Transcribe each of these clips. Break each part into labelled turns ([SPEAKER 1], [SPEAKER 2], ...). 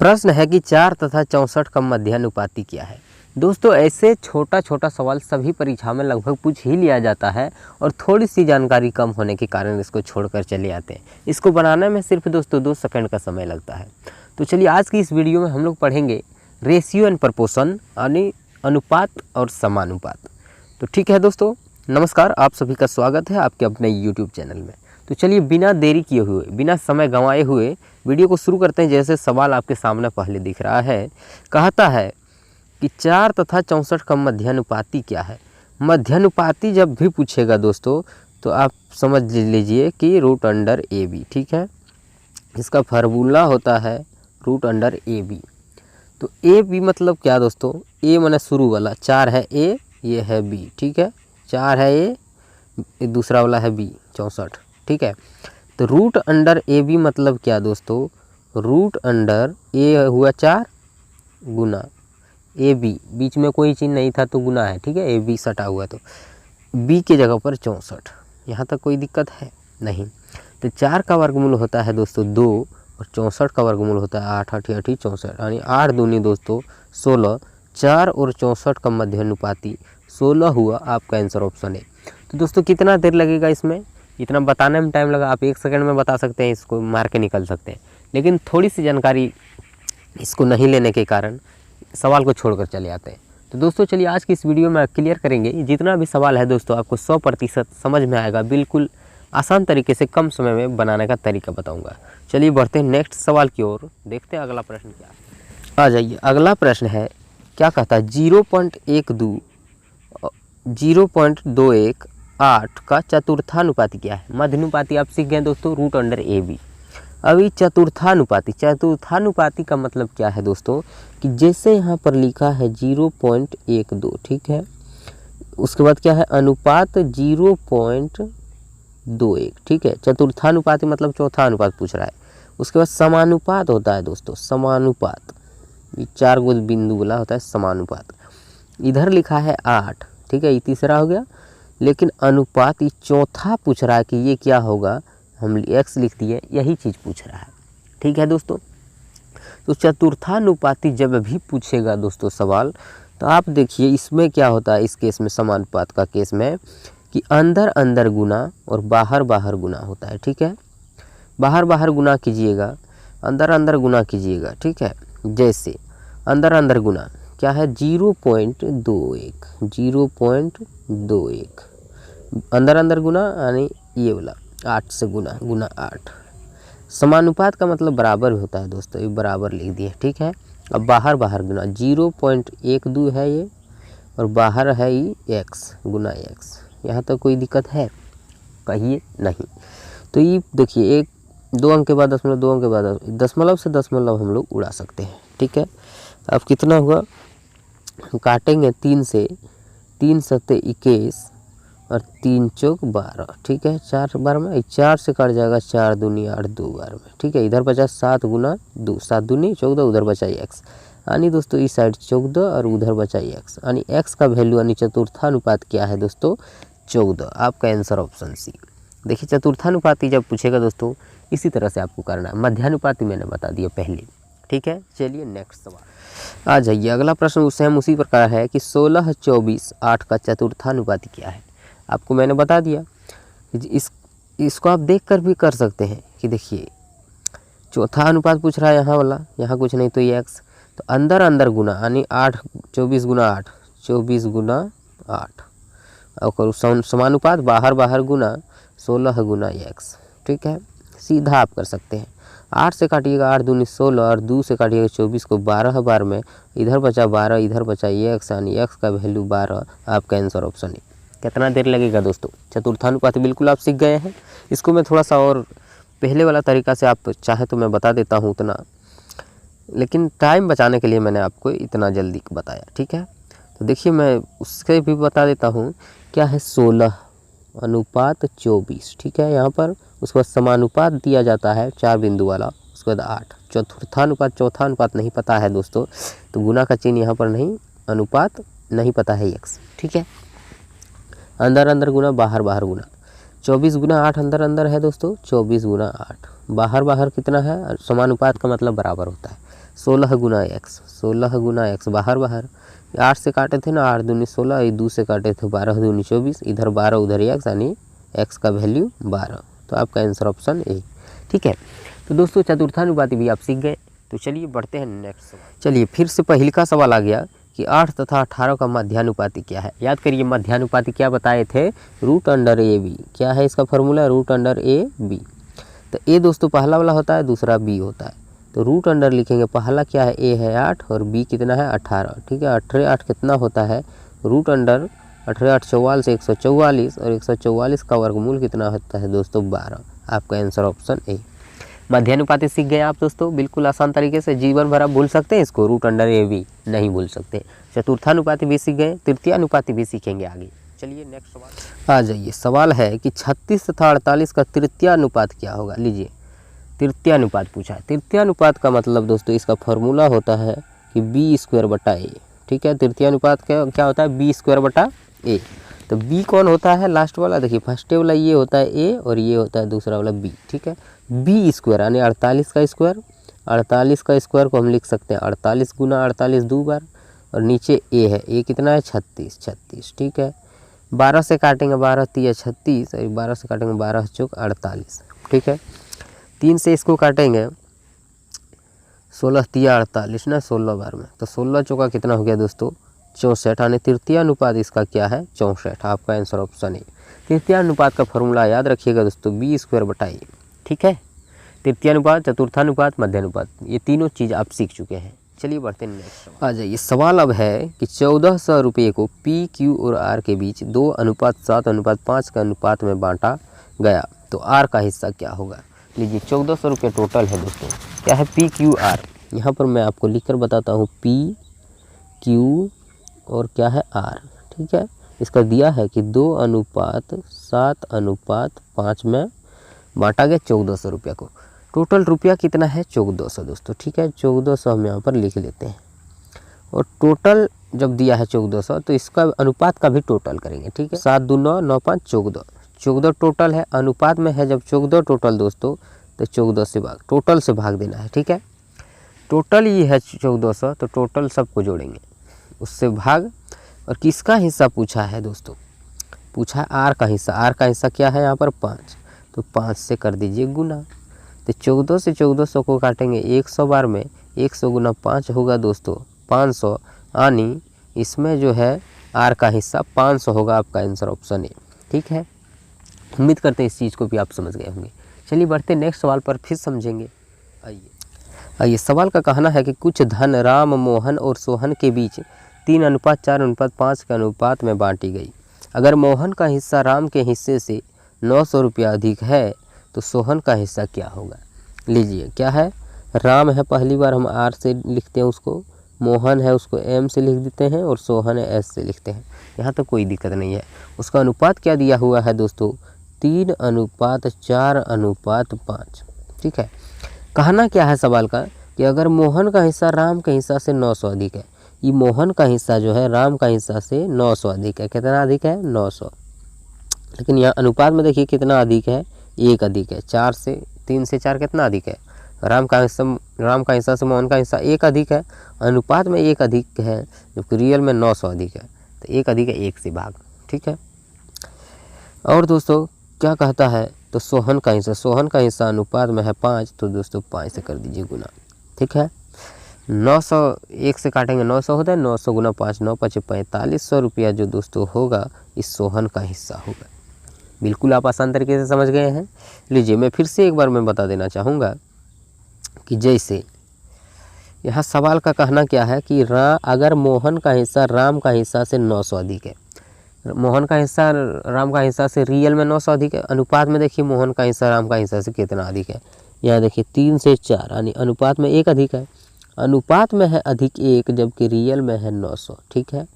[SPEAKER 1] प्रश्न है कि 4 तथा 64 का मध्यानुपाती क्या है। दोस्तों ऐसे छोटा छोटा सवाल सभी परीक्षा में लगभग पूछ ही लिया जाता है और थोड़ी सी जानकारी कम होने के कारण इसको छोड़कर चले आते हैं। इसको बनाने में सिर्फ दोस्तों 2 सेकंड का समय लगता है। तो चलिए आज की इस वीडियो में हम लोग पढ़ेंगे रेशियो एंड प्रपोर्शन यानी अनुपात और समानुपात। तो ठीक है दोस्तों, नमस्कार, आप सभी का स्वागत है आपके अपने यूट्यूब चैनल में। तो चलिए बिना देरी किए हुए, बिना समय गंवाए हुए वीडियो को शुरू करते हैं। जैसे सवाल आपके सामने पहले दिख रहा है, कहता है कि 4 तथा 64 का मध्यानुपाती क्या है। मध्यानुपाती जब भी पूछेगा दोस्तों तो आप समझ लीजिए कि रूट अंडर ए बी, ठीक है। इसका फार्मूला होता है रूट अंडर ए बी। तो ए बी मतलब क्या दोस्तों, ए माने शुरू वाला, 4 है ए, ये है बी, ठीक है। 4 है ए, दूसरा वाला है बी 64, ठीक है। तो रूट अंडर ए बी मतलब क्या दोस्तों, रूट अंडर ए हुआ 4 गुना ए बी, बीच में कोई चीज़ नहीं था तो गुना है, ठीक है। ए बी सटा हुआ तो बी के जगह पर 64। यहाँ तक कोई दिक्कत है नहीं। तो 4 का वर्गमूल होता है दोस्तों 2 और 64 का वर्गमूल होता है 8 8 8 64 यानी 8 दूनी दोस्तों 16। 4 और 64 का मध्यानुपाती 16 हुआ आपका आंसर ऑप्शन है। तो दोस्तों कितना देर लगेगा इसमें, इतना बताने में टाइम लगा। आप 1 सेकंड में बता सकते हैं, इसको मार के निकल सकते हैं, लेकिन थोड़ी सी जानकारी इसको नहीं लेने के कारण सवाल को छोड़कर चले आते हैं। तो दोस्तों चलिए आज की इस वीडियो में क्लियर करेंगे। जितना भी सवाल है दोस्तों आपको 100% समझ में आएगा। बिल्कुल आसान तरीके से कम समय में बनाने का तरीका बताऊंगा। चलिए बढ़ते हैं नेक्स्ट सवाल की ओर, देखते हैं अगला प्रश्न क्या है। आ जाइए, अगला प्रश्न है, क्या कहता है 0.28 का चतुर्थानुपाती क्या है। मध्यानुपाती आप सीख गए दोस्तों, रूट अंडर ए बी। अभी चतुर्थानुपाती का मतलब क्या है दोस्तों, कि जैसे यहाँ पर लिखा है 0.12, ठीक है। उसके बाद क्या है, अनुपात 0.21, ठीक है। चतुर्थानुपाती मतलब चौथा अनुपात पूछ रहा है। उसके बाद समानुपात होता है दोस्तों, समानुपात, ये 4 गो बिंदु वाला होता है समानुपात। इधर लिखा है 8, ठीक है, ये तीसरा हो गया। लेकिन अनुपात ये चौथा पूछ रहा है कि ये क्या होगा, हम x लिख दिए, यही चीज़ पूछ रहा है, ठीक है दोस्तों। तो चतुर्थानुपाती जब भी पूछेगा दोस्तों सवाल, तो आप देखिए इसमें क्या होता है। इस केस में, समानुपात का केस में, कि अंदर अंदर गुना और बाहर बाहर गुना होता है, ठीक है। बाहर बाहर गुना कीजिएगा, अंदर अंदर गुना कीजिएगा, ठीक है। जैसे अंदर अंदर गुना क्या है 0.21, 0.21 अंदर अंदर गुना यानी ये वाला 8 से गुना 8। समानुपात का मतलब बराबर होता है दोस्तों, ये बराबर लिख दिए, ठीक है। अब बाहर बाहर गुना 0.12 है ये, और बाहर है ये x गुना x। यहाँ तक कोई दिक्कत है, कहिए नहीं। तो ये देखिए 1 2 अंक के बाद दशमलव, 2 अंक के बाद दशमलव से दशमलव हम लोग उड़ा सकते हैं, ठीक है। अब कितना हुआ, काटेंगे 3 से, 3 सत्ते 21 और 3 चौक 12, ठीक है। 4 बार में 4 से कट जाएगा, 4 दूनी 8, 2 बार में, ठीक है। इधर बचा 7 गुना 2, 7 दूनी 14, उधर बचा x यानी दोस्तों इस साइड 14 और उधर बचा x यानी x का वैल्यू यानी चतुर्थानुपात क्या है दोस्तों 14। आपका आंसर ऑप्शन सी। देखिए चतुर्थानुपाती जब पूछेगा दोस्तों इसी तरह से आपको करना है। मध्यानुपाती मैंने बता दिया पहले, ठीक है। चलिए नेक्स्ट सवाल आ जाइए। अगला प्रश्न सेम उसी प्रकार है कि 16 24 8 का चतुर्थानुपाती क्या है। आपको मैंने बता दिया। इसको आप देखकर भी कर सकते हैं कि देखिए चौथा अनुपात पूछ रहा है यहाँ वाला, यहाँ कुछ नहीं तो ये x। तो अंदर अंदर गुना यानी 8 24 गुना 8, 24 गुना 8 और समानुपात बाहर बाहर गुना 16 गुना x, ठीक है। सीधा आप कर सकते हैं। 8 से काटिएगा 8 दूनी 16 और 2 से काटिएगा 24 को 12 बार में, इधर बचा 12, इधर बचा x यानी x का वैल्यू 12। आपका आंसर ऑप्शन है। कितना देर लगेगा दोस्तों, चतुर्थानुपात बिल्कुल आप सीख गए हैं। इसको मैं थोड़ा सा और पहले वाला तरीका से आप चाहे तो मैं बता देता हूँ उतना, लेकिन टाइम बचाने के लिए मैंने आपको इतना जल्दी बताया, ठीक है। तो देखिए मैं उसके भी बता देता हूँ। क्या है 16 अनुपात 24, ठीक है यहाँ पर। उसके बाद समानुपात दिया जाता है 4 बिंदु वाला, उसके बाद 8। चतुर्थानुपात चौथा अनुपात नहीं पता है दोस्तों, तो गुना का चिन्ह यहाँ पर नहीं, अनुपात नहीं पता है x, ठीक है। अंदर अंदर गुना बाहर बाहर गुना 24 गुना 8 अंदर अंदर है दोस्तों, 24 गुना 8 बाहर बाहर कितना है, समानुपात का मतलब बराबर होता है। 16 गुना एक्स, 16 गुना एक्स बाहर बाहर, 8 से काटे थे ना, 8 दूनी 16, 2 से काटे थे 12 दूनी 24, इधर 12 उधर एक्स, यानी एक्स का वैल्यू 12। तो आपका आंसर ऑप्शन ए। ठीक है, तो दोस्तों चतुर्थानुपाती भी आप सीख गए। तो चलिए बढ़ते हैं नेक्स्ट सवाल। चलिए फिर से पहले का सवाल आ गया कि 8 तथा 18 का मध्यानुपाती क्या है। याद करिए मध्यानुपाती क्या बताए थे, रूट अंडर ए बी। क्या है इसका formula, root under A B. तो ए दोस्तों पहला वाला होता है, दूसरा बी होता है। तो रूट अंडर लिखेंगे, पहला क्या है, ए है 8 और बी कितना है 18। ठीक है, 18 8 कितना होता है, रूट अंडर 18 8 44 144, और 144 का वर्गमूल कितना होता है दोस्तों 12। आपका आंसर ऑप्शन ए। मध्यानुपाती सीख गए आप दोस्तों, बिल्कुल आसान तरीके से, जीवन भर आप भूल सकते हैं इसको, रूट अंडर ए बी नहीं भूल सकते। चतुर्थानुपाती भी सीख गए, तृतीयानुपाती भी सीखेंगे आगे। चलिए नेक्स्ट सवाल आ जाइए। सवाल है कि 36 तथा 48 का तृतीयानुपात क्या होगा। लीजिए तृतीयानुपात पूछा है। तृतीयानुपात का मतलब दोस्तों इसका फॉर्मूला होता है कि बी स्क्वायर बटा ए। ठीक है, तृतीयानुपात क्या होता है, बी स्क्वायर बटा ए। तो बी कौन होता है, लास्ट वाला देखिए, फर्स्ट वाला ये होता है ए और ये होता है दूसरा वाला बी। ठीक है, बी स्क्वायर यानी 48 का स्क्वायर, 48 का स्क्वायर को हम लिख सकते हैं 48 गुना 48 दो बार, और नीचे ए है, ए कितना है 36। ठीक है, 12 से काटेंगे, 12 तिया 36, और 12 से काटेंगे 12 चौक 48। ठीक है, 3 से इसको काटेंगे, 16 तिया 48 ना, 16 बार में, तो 16 चौका कितना हो गया दोस्तों 64, यानी तृतीयानुपात इसका क्या है 64। आपका आंसर ऑप्शन ए। तृतीयानुपात का फॉर्मूला याद रखिएगा दोस्तों, बी स्क्वायर बटा ए। ठीक है, तृतीयानुपात, चतुर्थानुपात, मध्यानुपात, ये तीनों चीज़ आप सीख चुके हैं। चलिए बढ़ते हैं नेक्स्ट आ जाइए। सवाल अब है कि 1400 रुपये को पी क्यू और आर के बीच 2:7:5 के अनुपात में बांटा गया, तो आर का हिस्सा क्या होगा। लीजिए 1400 रुपये टोटल है दोस्तों, क्या है पी क्यू आर। यहाँ पर मैं आपको लिखकर बताता हूँ, पी क्यू और क्या है आर। ठीक है, इसका दिया है कि 2:7:5 में बांटा गया 1400 रुपया को। टोटल रुपया कितना है 1400 दोस्तों। ठीक है, 1400 हम यहाँ पर लिख लेते हैं, और टोटल जब दिया है 1400 तो इसका अनुपात का भी टोटल करेंगे। ठीक है, 7 2 9 9 5 14, 14 टोटल है, अनुपात में है जब 14 टोटल दोस्तों, तो 14 से टोटल से भाग देना है। ठीक है, टोटल ये है 1400, तो टोटल सबको जोड़ेंगे, उससे भाग, और किसका हिस्सा पूछा है दोस्तों, पूछा है आर का हिस्सा। आर का हिस्सा क्या है यहाँ पर 5, तो 5 से कर दीजिए गुना। तो 14 से 1400 को काटेंगे 100 बार में, 100 गुना 5 होगा दोस्तों 500, यानी इसमें जो है आर का हिस्सा 500 होगा। आपका आंसर ऑप्शन ए। ठीक है, उम्मीद करते हैं इस चीज़ को भी आप समझ गए होंगे। चलिए बढ़ते नेक्स्ट सवाल पर, फिर समझेंगे। आइए सवाल का कहना है कि कुछ धन राम, मोहन और सोहन के बीच 3:4:5 के अनुपात में बांटी गई। अगर मोहन का हिस्सा राम के हिस्से से 900 रुपया अधिक है, तो सोहन का हिस्सा क्या होगा। लीजिए क्या है, राम है, पहली बार हम आर से लिखते हैं उसको, मोहन है उसको एम से लिख देते हैं, और सोहन है एस से लिखते हैं। यहाँ तो कोई दिक्कत नहीं है। उसका अनुपात क्या दिया हुआ है दोस्तों, 3:4:5। ठीक है, कहना क्या है सवाल का कि अगर मोहन का हिस्सा राम के हिस्सा से 900 अधिक है, ये मोहन का हिस्सा जो है राम का हिस्सा से 900 अधिक है। कितना अधिक है 900, लेकिन यहाँ अनुपात में देखिए कितना अधिक है, 1 अधिक है। 3 से 4 कितना अधिक है, राम का हिस्सा से मोहन का हिस्सा 1 अधिक है। अनुपात में 1 अधिक है, जबकि रियल में 900 अधिक है, तो 1 अधिक है 1 से भाग। ठीक है, और दोस्तों क्या कहता है, तो सोहन का हिस्सा अनुपात में है 5, तो दोस्तों 5 से कर दीजिए गुना। ठीक है, 900 1 से काटेंगे 900 होता है, 900 गुना 5 9 5 4500 रुपया जो दोस्तों होगा इस सोहन का हिस्सा होगा। बिल्कुल आप आसान तरीके से समझ गए हैं। लीजिए मैं फिर से एक बार मैं बता देना चाहूँगा कि जैसे यहाँ सवाल का कहना क्या है कि अगर मोहन का हिस्सा राम का हिस्सा से 900 अधिक है, मोहन का हिस्सा राम का हिस्सा से रियल में 900 अधिक है, अनुपात में देखिए मोहन का हिस्सा राम का हिस्सा से कितना अधिक है, यहाँ देखिए 3 से 4, यानी अनुपात में 1 अधिक है। अनुपात में है अधिक 1, जबकि रियल में है 900। ठीक है,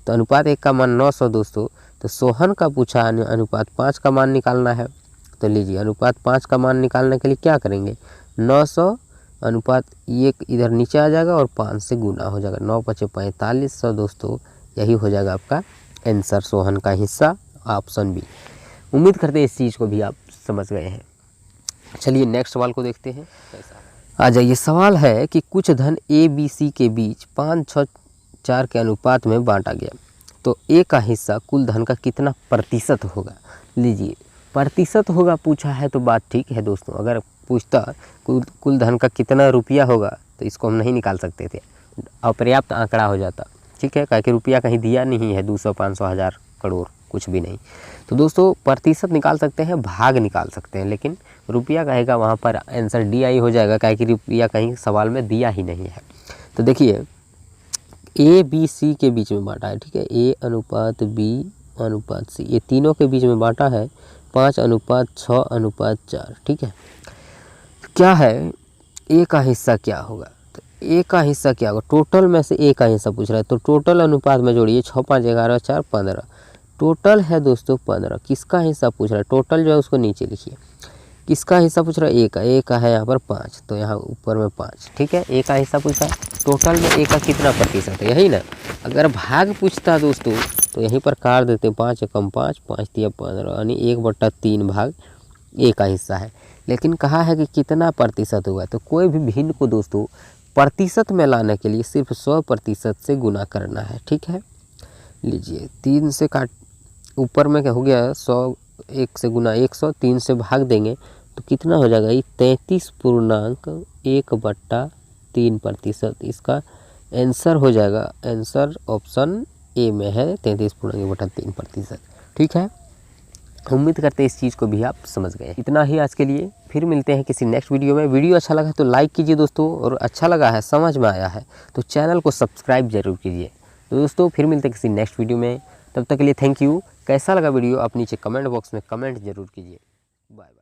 [SPEAKER 1] तो अनुपात 1 का मान 900 दोस्तों, तो सोहन का पूछा अनुपात 5 का मान निकालना है। तो लीजिए अनुपात 5 का मान निकालने के लिए क्या करेंगे, 900 अनुपात 1 इधर नीचे आ जाएगा और 5 से गुना हो जाएगा, 9 5 4500 दोस्तों, यही हो जाएगा आपका आंसर, सोहन का हिस्सा, ऑप्शन बी। उम्मीद करते हैं इस चीज़ को भी आप समझ गए हैं। चलिए नेक्स्ट सवाल को देखते हैं कैसा है। आ जाइए, सवाल है कि कुछ धन ए बी सी के बीच 5-6-4 के अनुपात में बांटा गया, तो ए का हिस्सा कुल धन का कितना प्रतिशत होगा। लीजिए, प्रतिशत होगा पूछा है तो बात ठीक है दोस्तों। अगर पूछता कुल धन का कितना रुपया होगा तो इसको हम नहीं निकाल सकते थे, अपर्याप्त आंकड़ा हो जाता। ठीक है, क्योंकि रुपया कहीं दिया नहीं है, 200, 500, 1000, करोड़ कुछ भी नहीं। तो दोस्तों प्रतिशत निकाल सकते हैं, भाग निकाल सकते हैं, लेकिन रुपया कहेगा वहाँ पर आंसर डी आई हो जाएगा, क्योंकि रुपया कहीं सवाल में दिया ही नहीं है। तो देखिए, ए बी सी के बीच में बांटा है। ठीक है, ए अनुपात बी अनुपात सी, ये तीनों के बीच में बांटा है 5:6:4। ठीक है, क्या है ए का हिस्सा क्या होगा। तो ए का हिस्सा क्या होगा, टोटल में से ए का हिस्सा पूछ रहा है, तो टोटल अनुपात में जोड़िए 6, 5, 11, 4, 15। टोटल है दोस्तों 15। किसका हिस्सा पूछ रहा है, टोटल जो है उसको नीचे लिखिए। किसका हिस्सा पूछ रहा है, ए का है यहाँ पर 5, तो यहाँ ऊपर में 5। ठीक है, ए का हिस्सा पूछा है, टोटल में ए का कितना प्रतिशत है, यही ना। अगर भाग पूछता दोस्तों तो यहीं पर काट देते, 5 एकम 5, 5 तिया 15, यानी 1/3 भाग ए का हिस्सा है। लेकिन कहा है कि कितना प्रतिशत होगा, तो कोई भी भिन्न को दोस्तों प्रतिशत में लाने के लिए सिर्फ 100% से गुना करना है। ठीक है, लीजिए 3 से काट, ऊपर में क्या हो गया 100, 1 से गुना 100, 3 से भाग देंगे तो कितना हो जाएगा, ये 33.1/3%। इसका आंसर हो जाएगा, आंसर ऑप्शन ए में है 33.1/3%। ठीक है, उम्मीद करते हैं इस चीज़ को भी आप समझ गए। इतना ही आज के लिए, फिर मिलते हैं किसी नेक्स्ट वीडियो में। वीडियो अच्छा लगा तो लाइक कीजिए दोस्तों, और अच्छा लगा है, समझ में आया है तो चैनल को सब्सक्राइब जरूर कीजिए। तो दोस्तों फिर मिलते हैं किसी नेक्स्ट वीडियो में, तब तक के लिए थैंक यू। कैसा लगा वीडियो आप नीचे कमेंट बॉक्स में कमेंट जरूर कीजिए। Bye bye.